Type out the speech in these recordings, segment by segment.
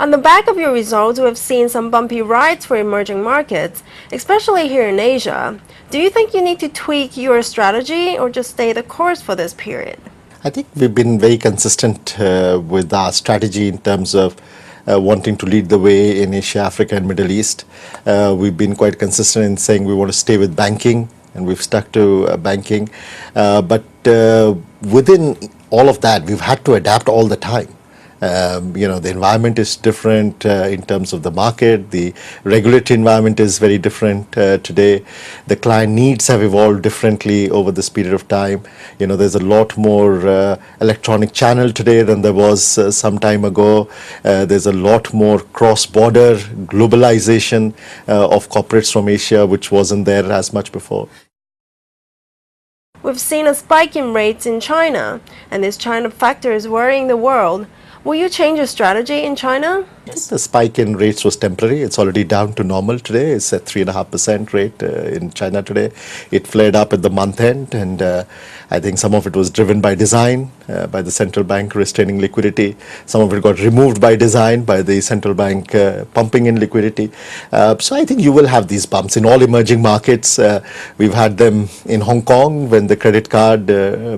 On the back of your results, we have seen some bumpy rides for emerging markets, especially here in Asia. Do you think you need to tweak your strategy or just stay the course for this period? I think we've been very consistent with our strategy in terms of wanting to lead the way in Asia, Africa and Middle East. We've been quite consistent in saying we want to stay with banking, and we've stuck to banking. But within all of that, we've had to adapt all the time. The environment is different in terms of the market. The regulatory environment is very different today. The client needs have evolved differently over this period of time. There's a lot more electronic channel today than there was some time ago. There's a lot more cross-border globalization of corporates from Asia, which wasn't there as much before. We've seen a spike in rates in China, and this China factor is worrying the world. Will you change your strategy in China? Yes, the spike in rates was temporary. It's already down to normal today. It's at 3.5% rate in China today. It flared up at the month end, and I think some of it was driven by design, by the central bank restraining liquidity. Some of it got removed by design, by the central bank pumping in liquidity. So I think you will have these bumps in all emerging markets. We've had them in Hong Kong when the credit card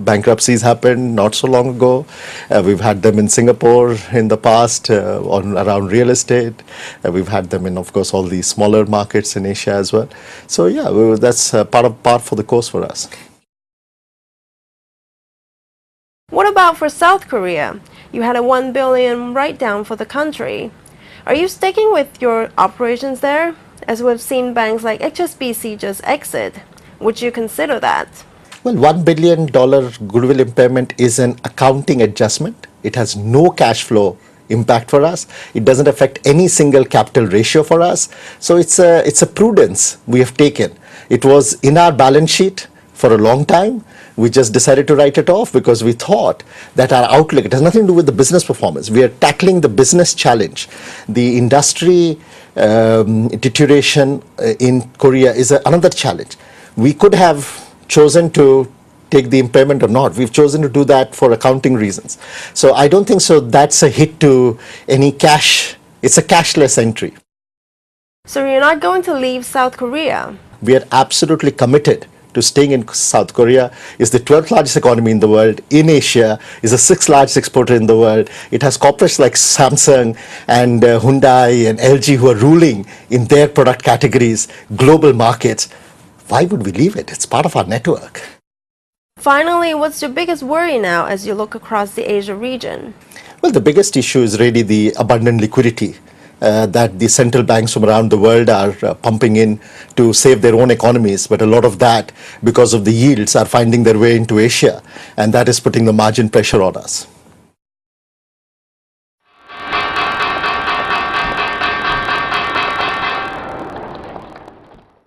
bankruptcies happened not so long ago. We've had them in Singapore in the past around real estate. We've had them in, of course, all the smaller markets in Asia as well. So yeah, that's part for the course for us. What about for South Korea? You had a 1 billion write-down for the country. Are you sticking with your operations there? As we've seen banks like HSBC just exit. Would you consider that? Well, $1 billion goodwill impairment is an accounting adjustment. It has no cash flow impact for us. It doesn't affect any single capital ratio for us. So it's a prudence we have taken. It was in our balance sheet for a long time. We just decided to write it off because we thought that our outlook, it has nothing to do with the business performance. We are tackling the business challenge. The industry deterioration in Korea is another challenge. We could have chosen to take the impairment or not. We've chosen to do that for accounting reasons. So I don't think so that's a hit to any cash. It's a cashless entry. So you're not going to leave South Korea? We are absolutely committed to staying in South Korea. It's the 12th largest economy in the world. In Asia, is the 6th largest exporter in the world. It has corporates like Samsung and Hyundai and LG who are ruling in their product categories, global markets. Why would we leave it? It's part of our network. Finally, what's your biggest worry now as you look across the Asia region? Well, the biggest issue is really the abundant liquidity that the central banks from around the world are pumping in to save their own economies. But a lot of that, because of the yields, are finding their way into Asia, and that is putting the margin pressure on us.